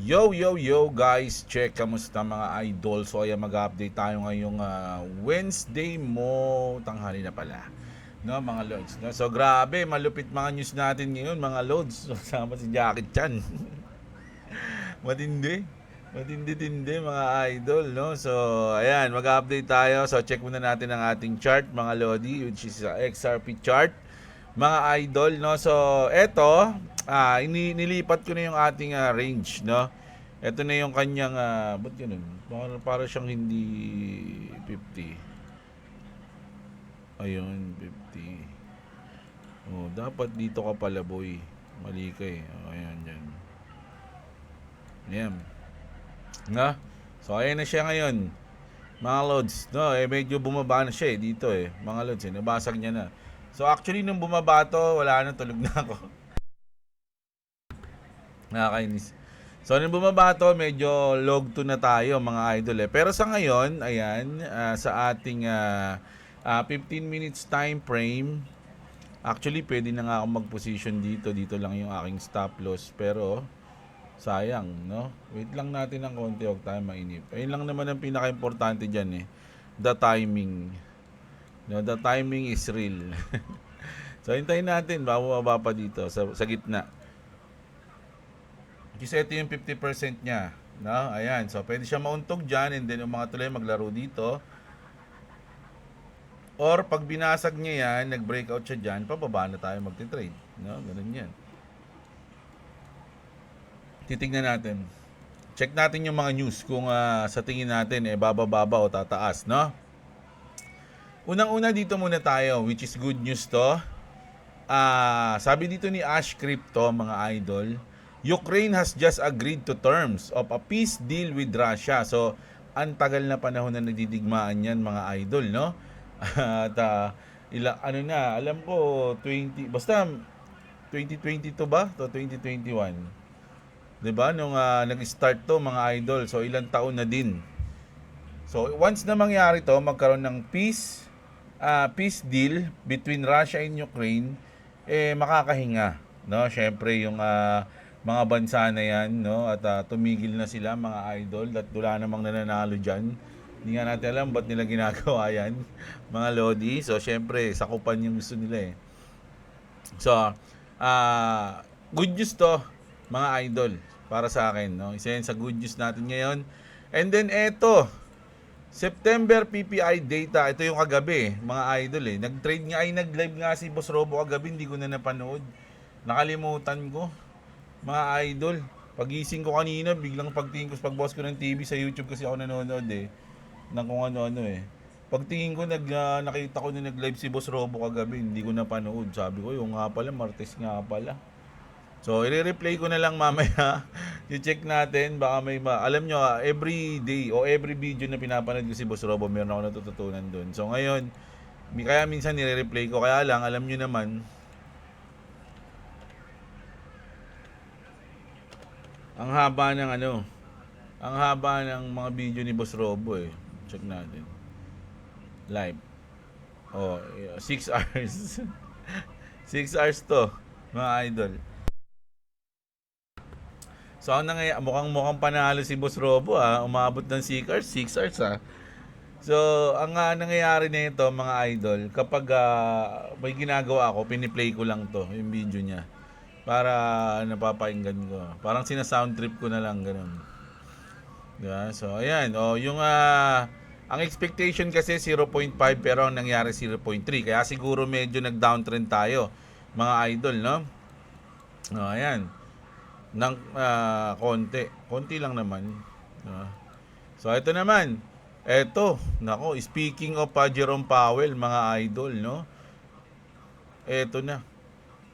Yo guys, check kamusta mga idol. So ayan, mag-update tayo ngayong Wednesday mo, tanghali na pala. No, mga lods. No? So grabe, malupit mga news natin ngayon, mga lods. So, sama si Jackie Chan. Matindi. Matindi-tindi mga idol, no? So, ayan, mag-update tayo. So, check muna natin ang ating chart, mga lodi, which is XRP chart. Mga idol, no? So, eto, nilipat ko na yung ating range, no? Ito na yung kanyang, ba't ganun? Para siyang hindi 50. Ayun, 50. Oh, dapat dito ka pala, boy. Mali ka eh. Oh, ayan, dyan. Ayan. Nga? So, ayan na siya ngayon. Mga lods, no, medyo bumaba na siya dito mga lods, nabasag niya na. So actually nung bumaba to, wala na, tulog na ako. Nakakainis. So nung bumaba to, medyo log 2 na tayo mga idol Pero sa ngayon, ayan, sa ating 15 minutes time frame, actually pwede na nga ako mag-position dito. Dito lang yung aking stop loss. Pero sayang, no? Wait lang natin ng konti, huwag tayo mainip. Ayun lang naman ang pinaka-importante dyan The timing. No, the timing is real. So, hintayin natin, bababa pa dito sa gitna. Kasi ito yung 50% niya. No? Ayan. So, pwede siya mauntog dyan and then yung mga tuloy maglaro dito. Or, pag binasag niya yan, nag-breakout siya dyan, pababa na tayo magti-trade. No? Ganun yan. Titignan natin. Check natin yung mga news kung sa tingin natin bababa o tataas, no? Unang-una dito muna tayo, which is good news to. Sabi dito ni Ash Crypto, mga idol, Ukraine has just agreed to terms of a peace deal with Russia. So, ang tagal na panahon na nagdidigmaan yan, mga idol, no? At alam ko 2022 ba? To 2021. 'Di ba nung nag-start to mga idol. So ilang taon na din. So once na mangyari to, magkaroon ng peace deal between Russia and Ukraine, makakahinga, no? Syempre yung mga bansa na 'yan, no? At tumigil na sila mga idol at wala namang nananalo diyan. Hindi nga natin alam ba't nila ginagawa 'yan, mga lodi. So syempre sakupan yung gusto nila So good news to mga idol para sa akin, no? Isa yan sa good news natin ngayon. And then eto, September PPI data, ito yung kagabi, mga idol nag-live nga si Boss Robo kagabi, hindi ko na napanood. Nakalimutan ko, mga idol. Pagising ko kanina, biglang pagtingin ko sa pagbukas ko ng TV sa YouTube kasi ako nanonood ng kung ano-ano Pagtingin ko nakita ko na nag-live si Boss Robo kagabi, hindi ko napanood. Sabi ko, yung nga pala, Martes nga pala. So, i-replay ko na lang mamaya. I-check natin. Baka alam nyo, every day o every video na pinapanood ko si Boss Robo, meron ako natututunan doon. So, ngayon, kaya minsan nire-replay ko. Kaya lang, alam nyo naman, ang haba ng mga video ni Boss Robo Check natin. Live. 6 hours. 6 hours to, mga idol. So, mukhang panalo si Boss Robo Umabot ng 6 hours So, ang nangyayari nito mga idol, kapag may ginagawa ako, piniplay ko lang to, yung video niya. Para napapakinggan ko. Parang sina-sound trip ko na lang, ganun. Diba? So, ayan. Ang expectation kasi 0.5 pero ang nangyari 0.3. Kaya siguro medyo nag-downtrend tayo, mga idol, no? Ayan. Ng konti lang naman. So ito naman. Nako, speaking of Jerome Powell, mga idol, no? Ito na.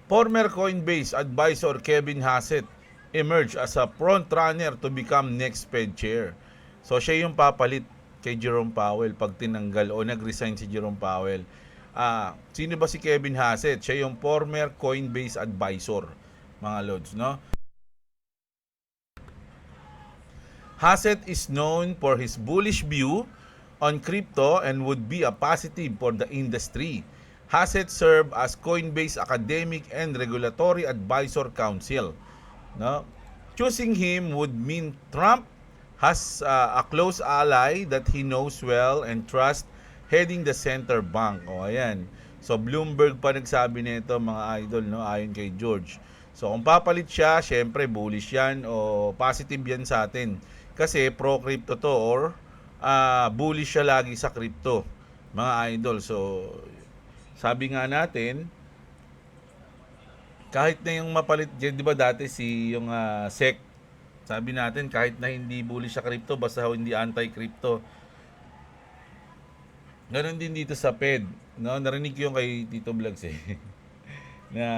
Former Coinbase advisor Kevin Hassett emerged as a front runner to become next Fed chair. So siya yung papalit kay Jerome Powell pag tinanggal o nag-resign si Jerome Powell. Sino ba si Kevin Hassett? Siya yung former Coinbase advisor, mga lods, no? Hassett is known for his bullish view on crypto and would be a positive for the industry. Hassett served as Coinbase Academic and Regulatory Advisor Council, no? Choosing him would mean Trump has a close ally that he knows well and trust heading the center bank. O ayan. So Bloomberg pa nagsabi nito mga idol, no, ayon kay George. So kung papalit siya, syempre bullish yan o positive yan sa atin. Kasi pro-crypto to or bullish siya lagi sa crypto, mga idol. So sabi nga natin, kahit na yung mapalit dyan, di ba dati si yung SEC, sabi natin kahit na hindi bullish sa crypto, basta hindi anti-crypto. Ganon din dito sa Fed, no? Narinig ko yung kay Tito Vlogs na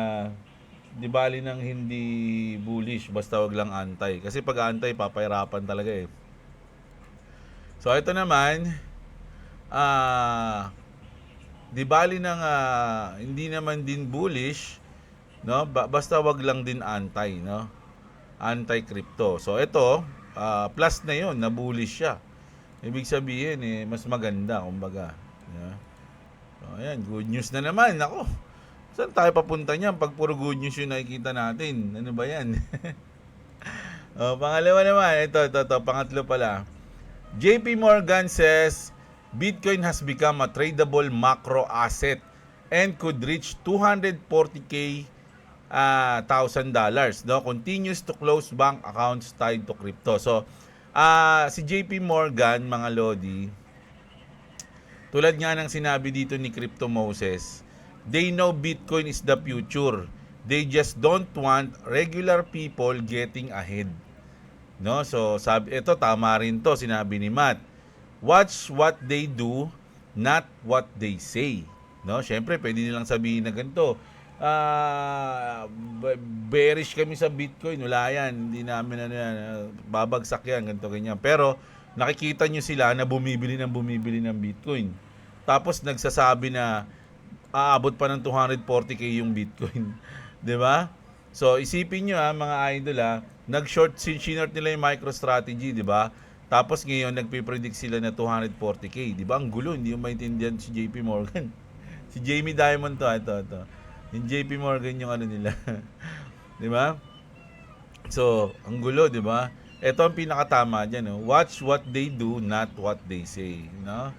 di bali nang hindi bullish, basta wag lang anti. Kasi pag anti, papahirapan talaga eh. So ito naman, di bali nang hindi naman din bullish, no? Basta wag lang din anti, no? Anti-crypto. So ito, plus na 'yon, na bullish siya. Ibig sabihin mas maganda kumbaga, yeah. So ayan, good news na naman. Ako. Saan tayo papunta niyan pag puro good news yung nakikita natin? Ano ba 'yan? Pangalawa naman, ito, pangatlo pala. JP Morgan says Bitcoin has become a tradable macro asset and could reach 240k $1,000, no? Continues to close bank accounts tied to crypto. So, si JP Morgan, mga lodi, tulad nga ng sinabi dito ni Crypto Moses, they know Bitcoin is the future. They just don't want regular people getting ahead. No? So, ito tama rin to, sinabi ni Matt. Watch what they do, not what they say. No? Syempre, pwede nilang sabihin na ganito, bearish kami sa Bitcoin, wala yan, hindi namin babagsak yan, ganito ganyan. Pero nakikita nyo sila na bumibili ng Bitcoin. Tapos nagsasabi na aabot pa ng 240k yung Bitcoin. 'Di ba? So isipin nyo mga idol nag-short sinort nila yung MicroStrategy, 'di ba? Tapos ngayon nagpe-predict sila na 240k, 'di ba? Ang gulo, hindi mo maintindihan si JP Morgan. Si Jamie Dimon to, ito. Yung JP Morgan yung ano nila. 'Di ba? So, ang gulo, 'di ba? Ito ang pinakatama diyan, no? Watch what they do, not what they say, no?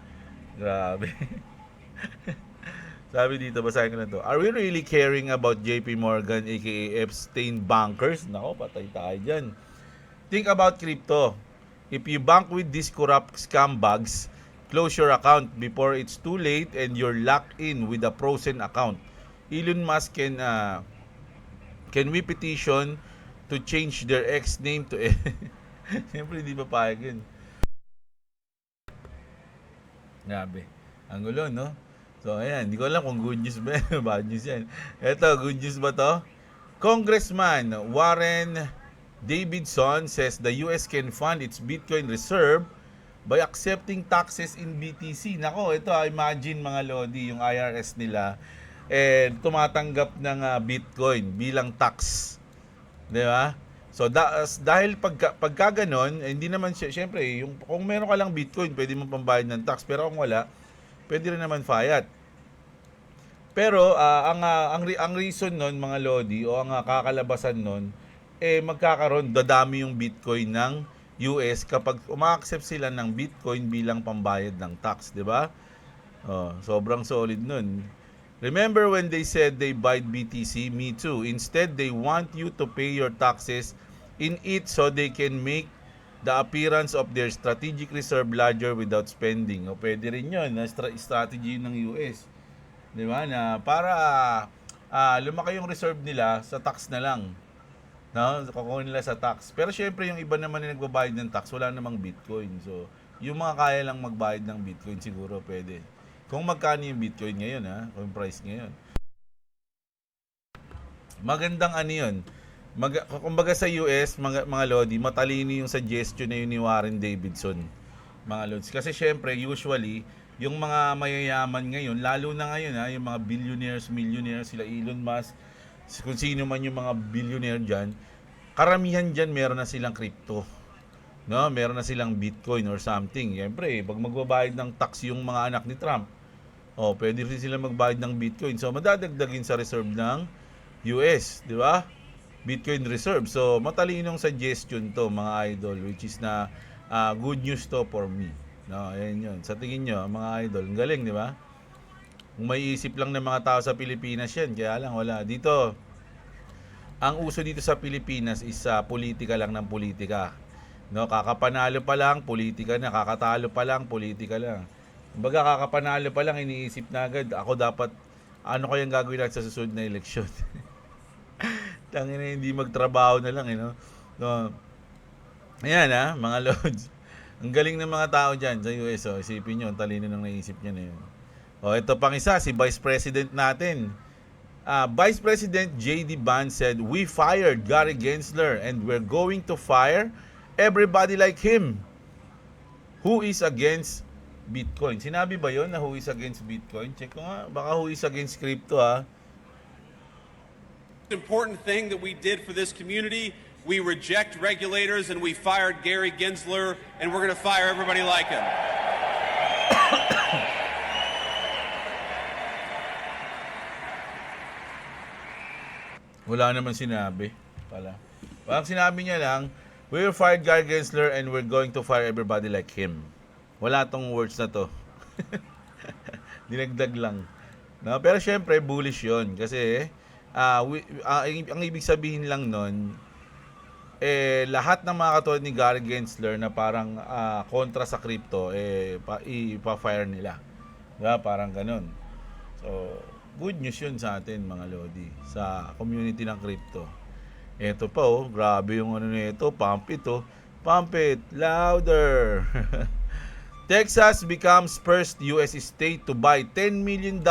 Grabe. Sabi dito, basahin ko na to. Are we really caring about JP Morgan aka Epstein bankers? Nako, patay tayo diyan. Think about crypto. If you bank with these corrupt scumbags, close your account before it's too late and you're locked in with a frozen account. Elon Musk can we petition to change their ex name to Siyempre hindi pa payag yun. Grabe. Ang gulo, no? So ayan, hindi ko alam kung good news ba yan, bad news yan. Eto, good news ba to? Congressman Warren Davidson says the US can fund its Bitcoin reserve by accepting taxes in BTC. Nako, ito imagine mga lodi, yung IRS nila tumatanggap ng Bitcoin bilang tax. 'Di ba? So dahil pagka ganon, hindi naman syempre yung kung meron ka lang Bitcoin, pwede mo pambayad ng tax, pero kung wala, pwede rin naman fiat. Pero ang reason nun mga lodi o ang kakalabasan nun magkakaroon dadami yung Bitcoin ng US kapag uma-accept sila ng Bitcoin bilang pambayad ng tax, 'di ba? Sobrang solid nun. Remember when they said they buy BTC? Me too. Instead, they want you to pay your taxes in it so they can make the appearance of their strategic reserve larger without spending. O pwede rin yun, na strategy ng US. Di ba? Na para lumaki yung reserve nila sa tax na lang. No? Kukunin nila sa tax. Pero syempre yung iba naman na nagbabayad ng tax, wala namang Bitcoin. So, yung mga kaya lang magbayad ng Bitcoin siguro pwede. Kung magkano yung Bitcoin ngayon, kung price ngayon. Magandang ano yun. Kumbaga sa US, mga lodi, matalino yung suggestion na yun ni Warren Davidson. Mga lods. Kasi syempre, usually, yung mga mayayaman ngayon, lalo na ngayon, yung mga billionaires, millionaires, sila Elon Musk, kung sino man yung mga billionaire dyan, karamihan dyan meron na silang crypto. No, meron na silang Bitcoin or something. Siyempre, pag magbabayad ng tax yung mga anak ni Trump, pwede rin sila magbayad ng Bitcoin. So, madadagdagin sa reserve ng US, di ba? Bitcoin reserve. So matalinong suggestion to mga idol, which is na good news to for me. No, ayan yun. Sa tingin nyo, mga idol, ang galing, di ba? Kung may isip lang ng mga tao sa Pilipinas yan, kaya lang wala. Dito, ang uso dito sa Pilipinas is politika lang ng politika. No, kakapanalo pa lang, politika na. Kakatalo pa lang, politika lang. Kumbaga, kakapanalo pa lang, iniisip na agad, ako dapat, ano kayang gagawin natin sa susunod na eleksyon? Tangina, hindi magtrabaho na lang, no? No. Ayan mga lods. Ang galing ng mga tao dyan sa US, oh. Isipin nyo, ang talino ng naisip nyo na yun. O, ito pang isa, si Vice President natin. Vice President J.D. Vance said, "We fired Gary Gensler and we're going to fire everybody like him who is against Bitcoin." Sinabi ba yon na who is against Bitcoin? Check ko nga, baka who is against crypto, ha? Important thing that we did for this community, we reject regulators and we fired Gary Gensler and we're going to fire everybody like him. Wala naman sinabi pala. Parang sinabi niya lang, "We fired Gary Gensler and we're going to fire everybody like him." Wala tong words na to. Dinagdag lang. No, pero syempre bullish 'yon kasi ang ibig sabihin lang nun, lahat ng mga katulad ni Gary Gensler na parang kontra sa crypto, ipa-fire nila. Diba? Parang ganun. So, good news yun sa atin, mga lodi, sa community ng crypto. Ito pa, grabe yung ano nito, pump it, pump it, louder. Texas becomes first US state to buy $10 million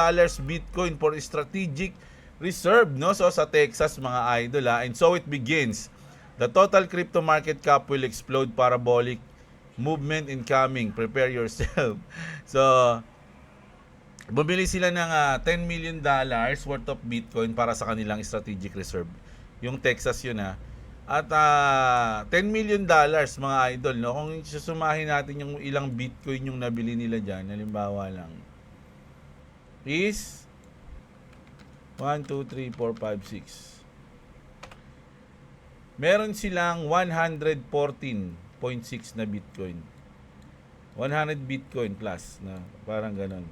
Bitcoin for strategic reserve, no? So sa Texas, mga idol, and so it begins. The total crypto market cap will explode, parabolic movement incoming. Prepare yourself. So bumili sila ng $10 million worth of Bitcoin para sa kanilang strategic reserve. Yung Texas yun, At $10 million, mga idol, no? Kung susumahin natin yung ilang Bitcoin yung nabili nila dyan, halimbawa lang, is 1, 2, 3, 4, 5, 6. Meron silang 114.6 na Bitcoin. 100 Bitcoin plus, na parang ganon.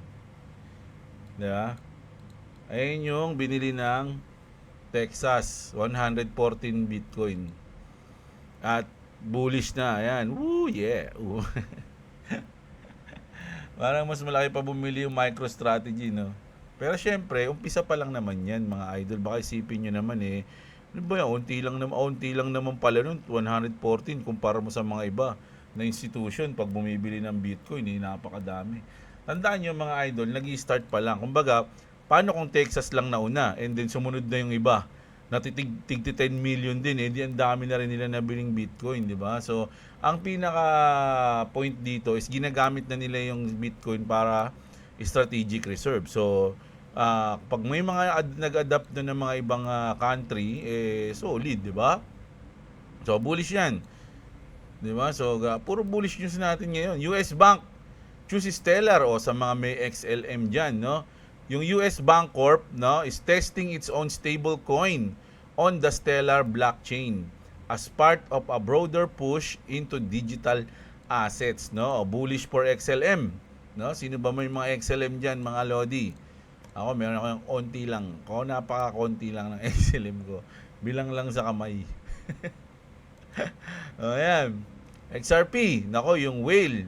Diba? Ayun yung binili ng Texas, 114 Bitcoin. At bullish na, ayan. Woo, yeah. Woo. Parang mas malaki pa bumili yung MicroStrategy, no? Pero syempre, umpisa pa lang naman yan, mga idol. Baka isipin nyo naman ano ba yan? Unti lang naman pala nun, 114 kumpara mo sa mga iba na institution pag bumibili ng Bitcoin, napakadami. Tandaan nyo, mga idol, nag-i-start pa lang. Kumbaga, paano kung Texas lang nauna and then sumunod na yung iba? Natitig 10 million din, di ang dami na rin nila nabiling Bitcoin, di ba? So, ang pinaka point dito is ginagamit na nila yung Bitcoin para strategic reserve. So, pag may mga nag-adapt na ng mga ibang country, solid, di ba? So, bullish yan. Di ba? So, puro bullish news natin ngayon. US Bank choose Stellar, sa mga may XLM dyan, no? Yung US Bank Corp, no, is testing its own stable coin on the Stellar blockchain as part of a broader push into digital assets, no? Bullish for XLM, no? Sino ba may mga XLM diyan, mga lodi? Ako meron ako yung onti lang. Ako napaka-konti lang ng XLM ko. Bilang lang sa kamay. Ayan. XRP, nako, yung whale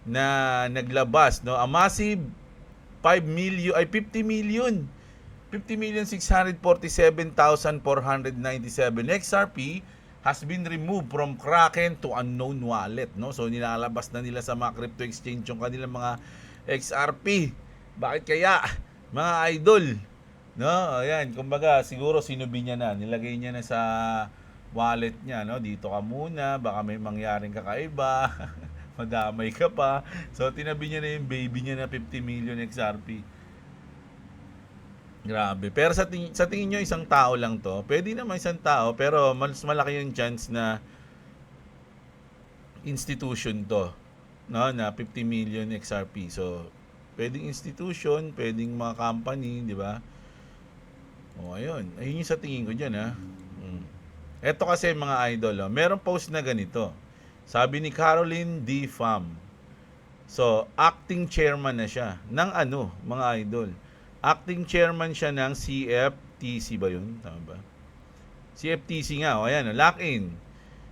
na naglabas, no? A massive 50 million 647,497 XRP has been removed from Kraken to unknown wallet, no? So nilalabas na nila sa mga crypto exchange yung kanilang mga XRP. Bakit kaya, mga idol? No, ayan, kumbaga siguro sinubi niya na, nilagay niya na sa wallet niya, no? Dito ka muna, baka may mangyaring kakaiba. Madamay ka pa. So, tinabi niya na yung baby niya na 50 million XRP. Grabe. Pero sa tingin nyo, isang tao lang to. Pwede naman isang tao, pero mas malaki yung chance na institution to, no? Na 50 million XRP. So, pwedeng institution, pwedeng mga company, di ba? O, ayun. Ayun yung sa tingin ko dyan, Ito kasi mga idol, merong post na ganito. Sabi ni Caroline D. Pham. So, acting chairman na siya ng ano, mga idol. Acting chairman siya ng CFTC ba yun? Tama ba? CFTC nga, o ayan, lock in.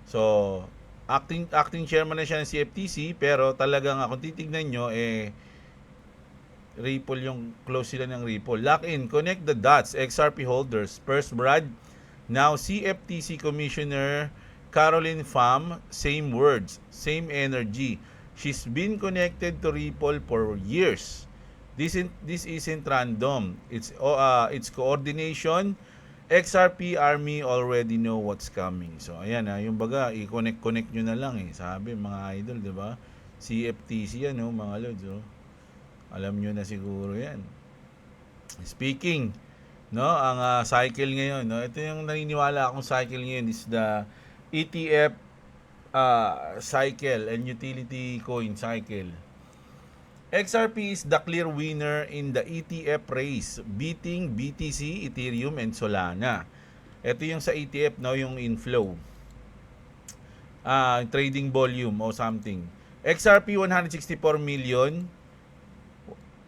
So, acting chairman na siya ng CFTC, pero talagang kung titignan nyo, Ripple yung close sila ng Ripple. Lock in, connect the dots, XRP holders. First Brad, now CFTC Commissioner Caroline Pham, same words, same energy. She's been connected to Ripple for years. This isn't random. It's coordination. XRP Army already know what's coming. So ayan yung baga i-connect nyo na lang sabi mga idol, 'di ba? CFTC yan mga lods. Alam nyo na siguro yan. Speaking, ang cycle ngayon, ito yung naniniwala akong cycle ngayon is the ETF cycle and utility coin cycle. XRP is the clear winner in the ETF race, beating BTC, Ethereum, and Solana. Ito yung sa ETF, yung inflow. Trading volume o something. XRP 164 million.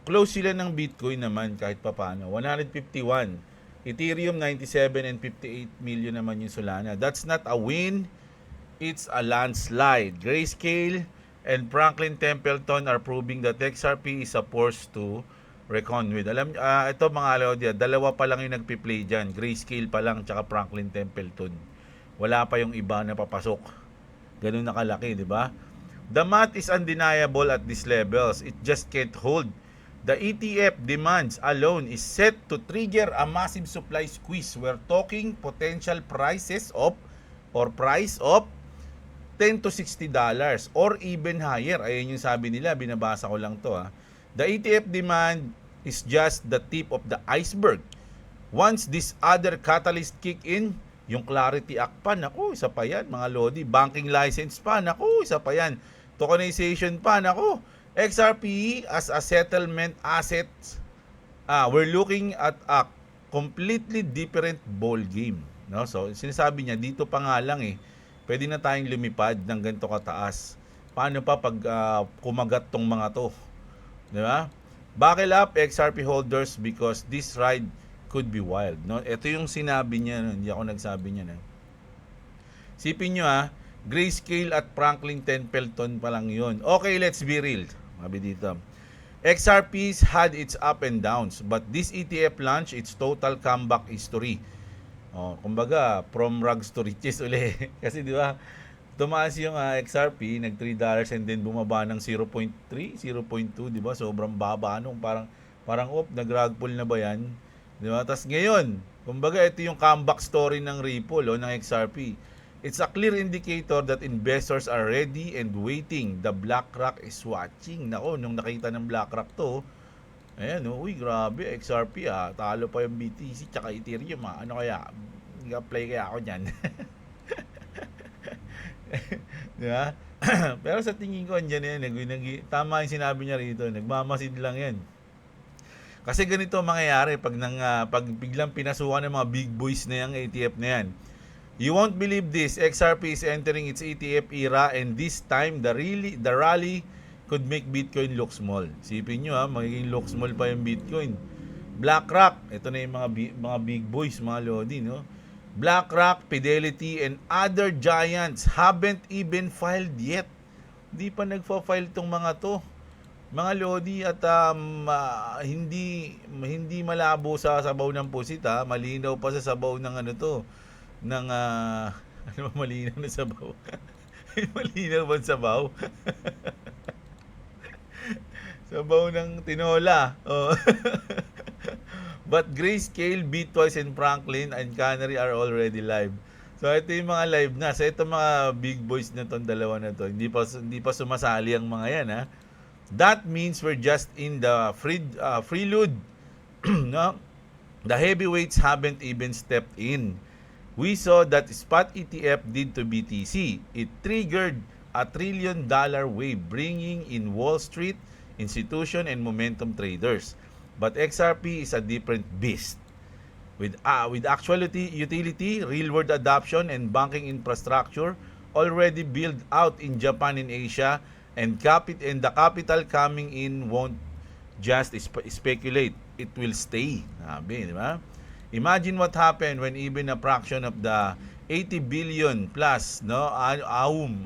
Close sila ng Bitcoin naman kahit papano. 151. Ethereum 97 and 58 million naman yung Solana. That's not a win. It's a landslide. Grayscale and Franklin Templeton are proving that XRP is a force to reckon with. Ito mga Alodia, dalawa pa lang yung nagpi-play dyan. Grayscale pa lang, tsaka Franklin Templeton. Wala pa yung iba na papasok. Ganun nakalaki, di ba? The math is undeniable at these levels. It just can't hold. The ETF demands alone is set to trigger a massive supply squeeze. We're talking potential prices of or price of $10 to $60 or even higher. Ayun yung sabi nila, binabasa ko lang to. The ETF demand is just the tip of the iceberg. Once this other catalyst kick in, yung Clarity Act pa, naku, isa pa yan, mga lodi. Banking license pa, naku, isa pa yan. Tokenization pa, naku. XRP as a settlement asset, we're looking at a completely different ball game. So, sinasabi niya, dito pa nga lang pwede na tayong lumipad ng ganito kataas. Paano pa pag kumagat tong mga to? Di ba? Buckle up, XRP holders, because this ride could be wild. Ito yung sinabi niya, hindi ako nagsabi niya. Sipin nyo Grayscale at Franklin Templeton pa lang yun. Okay, let's be real. Sabi dito. XRP's had its up and downs, but this ETF launch its total comeback history. Kumbaga, from rags to riches uli. Kasi di ba, tumaas yung XRP, nag $3 and then bumaba ng 0.3, 0.2, di ba? Sobrang baba parang nag-rug pull na ba yan? Di ba? Tas ngayon, kumbaga ito yung comeback story ng Ripple ng XRP. It's a clear indicator that investors are ready and waiting. The BlackRock is watching. Nako, nung nakita ng BlackRock to, ayan, uy, grabe, XRP talo pa yung BTC tsaka Ethereum Ano kaya? Nag-apply kaya ako dyan. Diba? Pero sa tingin ko, andyan yan. Tama yung sinabi niya rito. Nagmamasid lang yan. Kasi ganito mangyayari pag biglang pinasukan ng mga big boys na yung ETF na yan. You won't believe this. XRP is entering its ETF era and this time the rally could make Bitcoin look small. Sipin nyo magiging look small pa yung Bitcoin. BlackRock, ito na yung mga big boys, mga lodi, BlackRock, Fidelity, and other giants haven't even filed yet. Hindi pa nagfa-file tong mga to. Mga lodi at hindi malabo sa sabaw ng pusit malinaw pa sa sabaw ng malinaw na sabaw. Malinaw ba sabaw? Sabaw ng tinola. But Grayscale, Bitwise, and Franklin and Canary are already live. So ito yung mga live na. So ito mga big boys na tong dalawa na to. Hindi pa sumasali ang mga yan That means we're just in the prelude. The heavyweights haven't even stepped in. We saw that spot ETF did to BTC. It triggered a $1 trillion wave, bringing in Wall Street, institution, and momentum traders. But XRP is a different beast. With actual utility, real-world adoption, and banking infrastructure already built out in Japan and Asia, and the capital coming in won't just speculate, it will stay. Sabi, di ba? Imagine what happened when even a fraction of the 80 billion plus AUM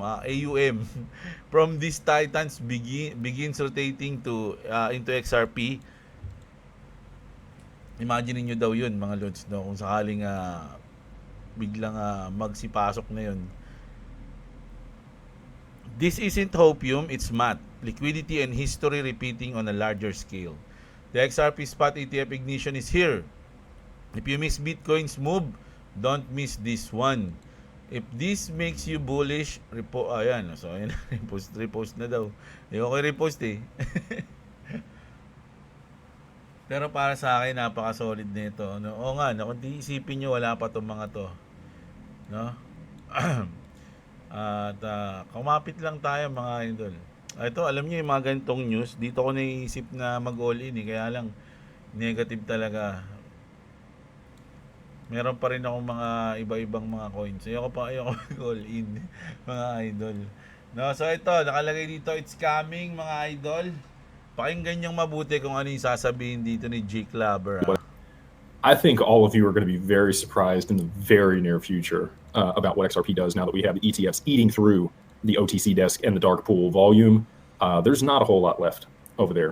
from these titans begins rotating into XRP. Imagine niyo daw yun, mga lods, no? Kung sakaling biglang magsipasok na yun. This isn't hopium, it's math. Liquidity and history repeating on a larger scale. The XRP spot ETF ignition is here. If you miss Bitcoin's move, don't miss this one. If this makes you bullish, ayan. So, ayan. repost na daw. Hindi ko repost eh. Pero para sa akin, napaka-solid nito. No? Oo nga, kung isipin nyo, wala pa itong mga to. No? At kumapit lang tayo, mga idol. Ito, alam niyo yung mga ganitong news, dito ko naisip na mag-all-in eh. Kaya lang, negative talaga. Meron pa rin akong mga iba-ibang mga coins. Ayoko mag-all-in, mga idol. No, so ito, nakalagay dito, it's coming, mga idol. Pakinggan niyong mabuti kung ano yung sasabihin dito ni Jake Laber. I think all of you are going to be very surprised in the very near future about what XRP does now that we have the ETFs eating through the OTC desk and the dark pool volume. There's not a whole lot left over there.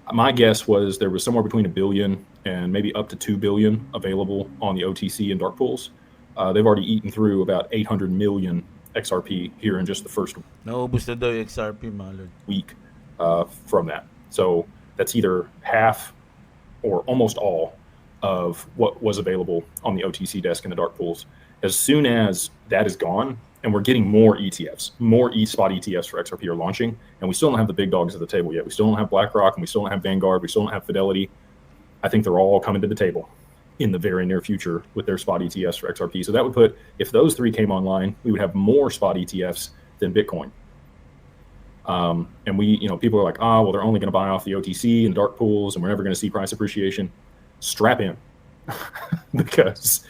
My guess was there was somewhere between $1 billion and maybe up to $2 billion available on the OTC and dark pools. They've already eaten through about 800 million XRP here in just the first Naubos na daw yung XRP, mga lord. week from that. So that's either half or almost all of what was available on the OTC desk in the dark pools. As soon as that is gone, and we're getting more ETFs, more spot ETFs for XRP are launching, and we still don't have the big dogs at the table yet. We still don't have BlackRock, and we still don't have Vanguard, we still don't have Fidelity. I think they're all coming to the table in the very near future with their spot ETFs for XRP. So that would put, if those three came online, we would have more spot ETFs than Bitcoin. And we, people are like, well, they're only going to buy off the OTC and dark pools, and we're never going to see price appreciation. Strap in, because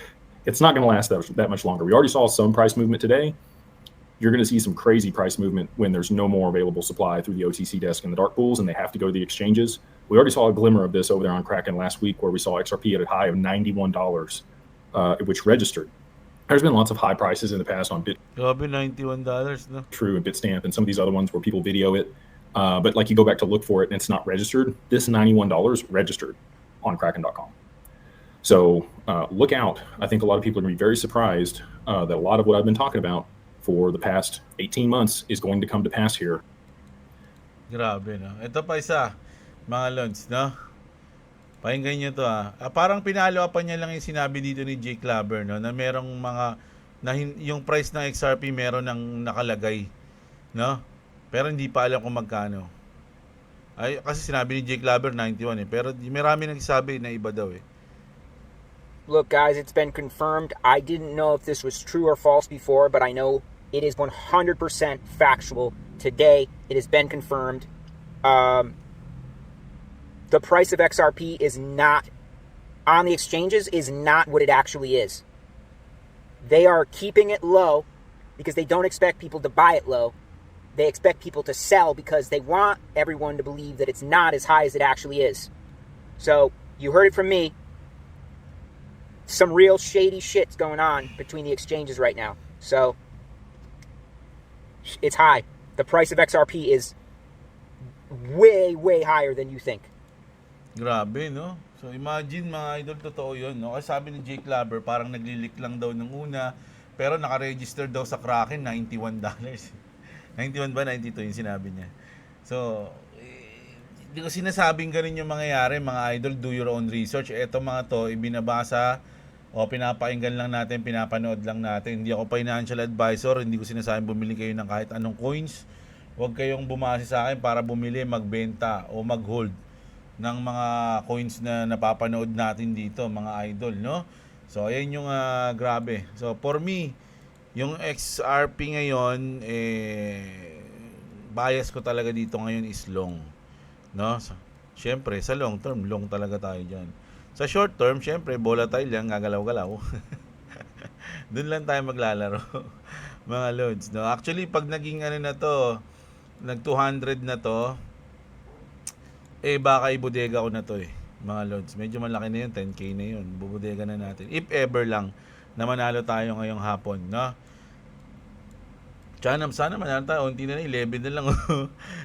it's not going to last that much longer. We already saw some price movement today. You're going to see some crazy price movement when there's no more available supply through the OTC desk and the dark pools, and they have to go to the exchanges. We already saw a glimmer of this over there on Kraken last week, where we saw XRP at a high of $91, which registered. There's been lots of high prices in the past on Grabe, $91, no? True and Bitstamp and some of these other ones where people video it. But like you go back to look for it and it's not registered. This $91 registered on Kraken.com. So look out. I think a lot of people are going to be very surprised that a lot of what I've been talking about for the past 18 months is going to come to pass here. Grabe, no? Ito pa isa, mga lords, no? Pakinggan nyo to, parang pinalo pa niya lang yung sinabi dito ni Jake Laber, no? Na merong mga, yung price ng XRP meron ng nakalagay, no? Pero hindi pa alam kung magkano. Ay, kasi sinabi ni Jake Laber 91 eh. Pero marami nagsabi na iba daw eh. Look, guys, it's been confirmed. I didn't know if this was true or false before, but I know it is 100% factual. Today, it has been confirmed. The price of XRP is not, on the exchanges, is not what it actually is. They are keeping it low because they don't expect people to buy it low. They expect people to sell because they want everyone to believe that it's not as high as it actually is. So, you heard it from me. Some real shady shit's going on between the exchanges right now. So, it's high. The price of XRP is way, way higher than you think. Grabe, no? So, imagine, mga idol, totoo yun, no? Kasi sabi ni Jake Laber, parang naglilik lang daw ng una, pero nakaregister daw sa Kraken, $91. 91 ba? 92 yung sinabi niya. So, hindi ko sinasabing ganun yung mangyayari, mga idol, do your own research. Eto mga to, ibinabasa o pinapakinggan lang natin, pinapanood lang natin. Hindi ako financial advisor, hindi ko sinasabing bumili kayo ng kahit anong coins. Huwag kayong bumase sa akin para bumili, magbenta o mag-hold ng mga coins na napapanood natin dito, mga idol, no? So, ayan yung grabe. So, for me, yung XRP ngayon, bias ko talaga dito ngayon is long. No? So, syempre, sa long term, long talaga tayo dyan. Sa short term, syempre, volatile yan, gagalaw-galaw. Doon lang tayo maglalaro, mga loads, no? Actually, pag naging ano na to, nag 200 na to, baka ibodega ko na to mga loads. Medyo malaki na yun, 10k na yun. Bubodega na natin. If ever lang na manalo tayo ngayong hapon, no? Sana manalo tayo. Unti na 11 na lang.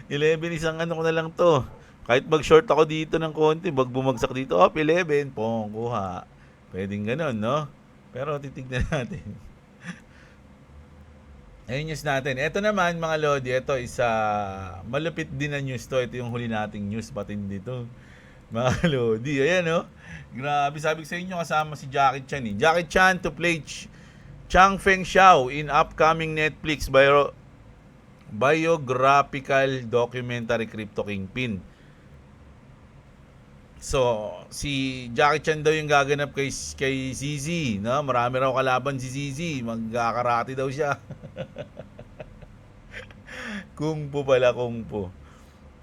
11, isang ano ko na lang to. Kahit mag-short ako dito ng konti, wag bumagsak dito, 11, pong, kuha. Pwedeng ganun, no? Pero titignan natin. Ayun news natin. Ito naman mga Lodi, ito isa malupit din na news to. Ito yung huli nating news, patindi to. Mga Lodi, ayan no. Grabe, sabi ko sa inyo kasama si Jackie Chan Jackie Chan to play Chang Feng Xiao in upcoming Netflix biographical documentary Crypto Kingpin. So, si Jackie Chan daw yung gaganap kay ZZ, no? Marami raw kalaban si ZZ, magkakarate daw siya. Kung po pala, kung po.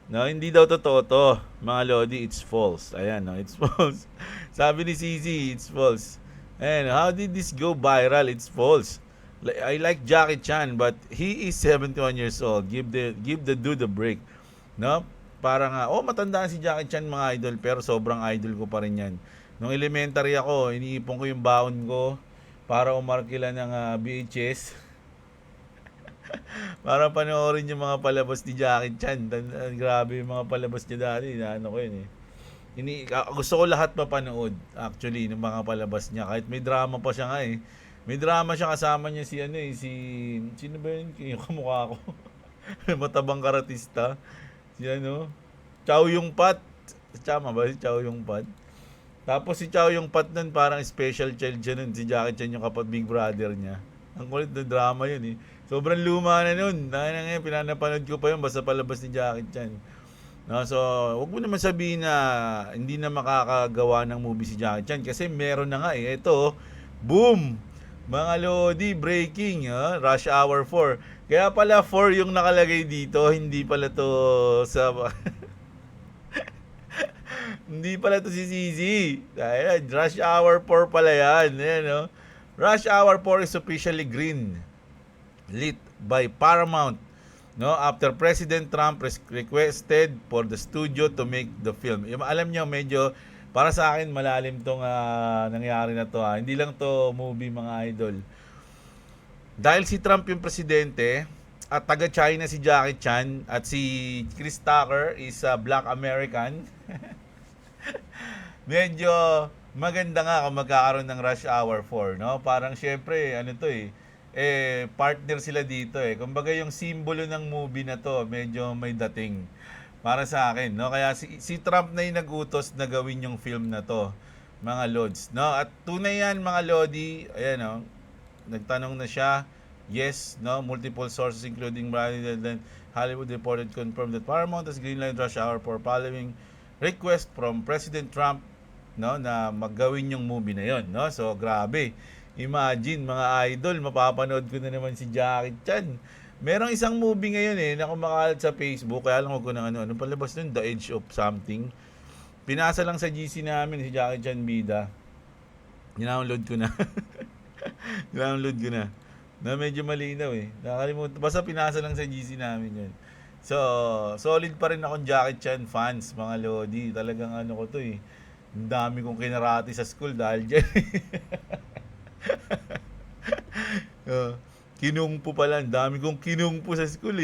No, hindi daw totoo to, mga Lodi, it's false. Ayan, no, it's false. Sabi ni ZZ, it's false. And how did this go viral? It's false. I like Jackie Chan, but he is 71 years old. Give the dude a break. No? Parang matanda si Jackie Chan mga idol, pero sobrang idol ko pa rin yan. Nung elementary ako, iniipon ko yung baon ko para umarkila ng VHS. Para panoorin yung mga palabas ni Jackie Chan. Grabe yung mga palabas niya dati. Ano ko yun gusto ko lahat mapanood actually ng mga palabas niya. Kahit may drama pa siya nga May drama siya, kasama niya sino ba yun? Yung kamukha ko. Matabang karatista. Si Chow Yun-fat. Tama ba si Chow Yun-fat? Tapos si Chow Yun-fat nun parang special child siya nun. Si Jackie Chan yung Big Brother niya. Ang kulit na drama yun Sobrang luma na nun. Ngayon, pinanapanood ko pa yun basta palabas ni Jackie Chan. No, so, wag mo naman sabihin na hindi na makakagawa ng movie si Jackie Chan kasi meron na nga Ito, boom! Mga Lodi, breaking, Rush Hour 4. Kaya pala 4 yung nakalagay dito, hindi pala to sa hindi pala to si ZZ. Ayan, Rush Hour 4 pala yan. Ayan, no? Rush Hour 4 is officially green lit by Paramount, no? After President Trump requested for the studio to make the film. Alam nyo, medyo para sa akin malalim tong nangyari na to. Hindi lang to movie mga idol. Dahil si Trump yung presidente at taga-China si Jackie Chan at si Chris Tucker is a black American. Medyo maganda nga kung magkakaroon ng Rush Hour 4, no? Parang syempre, partner sila dito Kumbaga yung simbolo ng movie na to, medyo may dating para sa akin, no? Kaya si Trump na yung nag-utos na gawin yung film na to, mga Lods, no? At tunay yan, mga Lodi, ayan, no? Nagtanong na siya, yes, no? Multiple sources including Hollywood Reported confirmed that Paramount has greenlight Rush Hour 4 following request from President Trump, no, na maggawin yung movie na yon, no? So grabe. Imagine mga idol, mapapanood ko na naman si Jackie Chan. Merong isang movie ngayon na kumakalat sa Facebook, kaya lang ako ng ano palabas nun, The Edge of Something. Pinasa lang sa GC namin si Jackie Chan bida. Download ko na. Download ko na. Na medyo malinaw Nakalimutan. Basta pinasa lang sa GC namin yun. So, solid pa rin akong Jackie Chan fans, mga Lodi. Talagang ko to Ang dami kong kinarati sa school dahil dyan. Kinungpo pala. Ang dami kong kinungpo sa school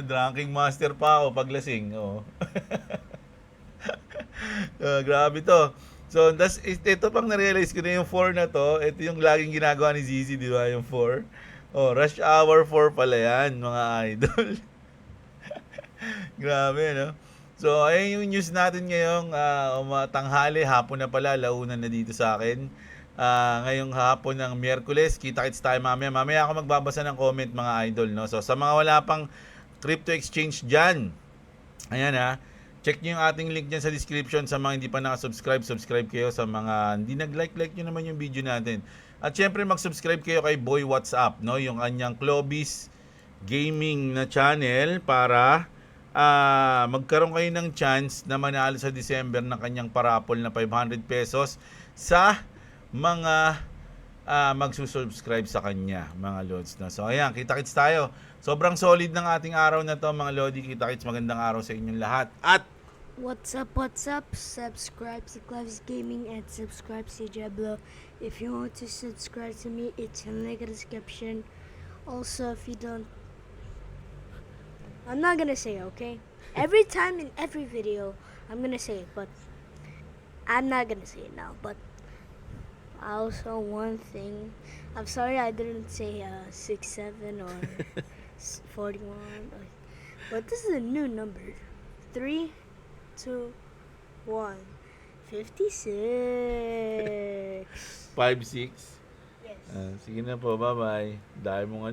drinking master pa ako paglasing. Grabe to. So, ito pang na-realize ko na yung 4 na to. Ito yung laging ginagawa ni ZZ, di ba? Yung 4. Rush Hour 4 pala yan, mga idol. Grabe, no? So, ayun yung news natin ngayong tanghali. Hapon na pala, launan na dito sa akin. Ngayong hapon ng Miyerkules. Kita-kits tayo mamaya. Mamaya ako magbabasa ng comment, mga idol, no? So, sa mga wala pang crypto exchange dyan, ayan check nyo yung ating link dyan sa description. Sa mga hindi pa nakasubscribe, subscribe kayo. Sa mga hindi nag-like nyo naman yung video natin. At syempre, mag-subscribe kayo kay Boy WhatsApp, no? Yung kanyang Clovis Gaming na channel para magkaroon kayo ng chance na manalo sa December ng kanyang parapol na 500 pesos sa mga magsusubscribe sa kanya, mga Lods. No? So ayan, kita-kits tayo. Sobrang solid ng ating araw na to, mga Lodi. Kita-kits, magandang araw sa inyong lahat. At What's up, what's up? Subscribe to Cleves Gaming and subscribe to Jeblo. If you want to subscribe to me, it's in the description. Also, if you don't, I'm not gonna say it, okay? Every time in every video, I'm gonna say it, but I'm not gonna say it now. But also one thing, I'm sorry I didn't say 67 or 41, but this is a new number. 3, 2, 1, 56. 5-6. Yes. Sige na po, bye-bye. Dahil mong ano.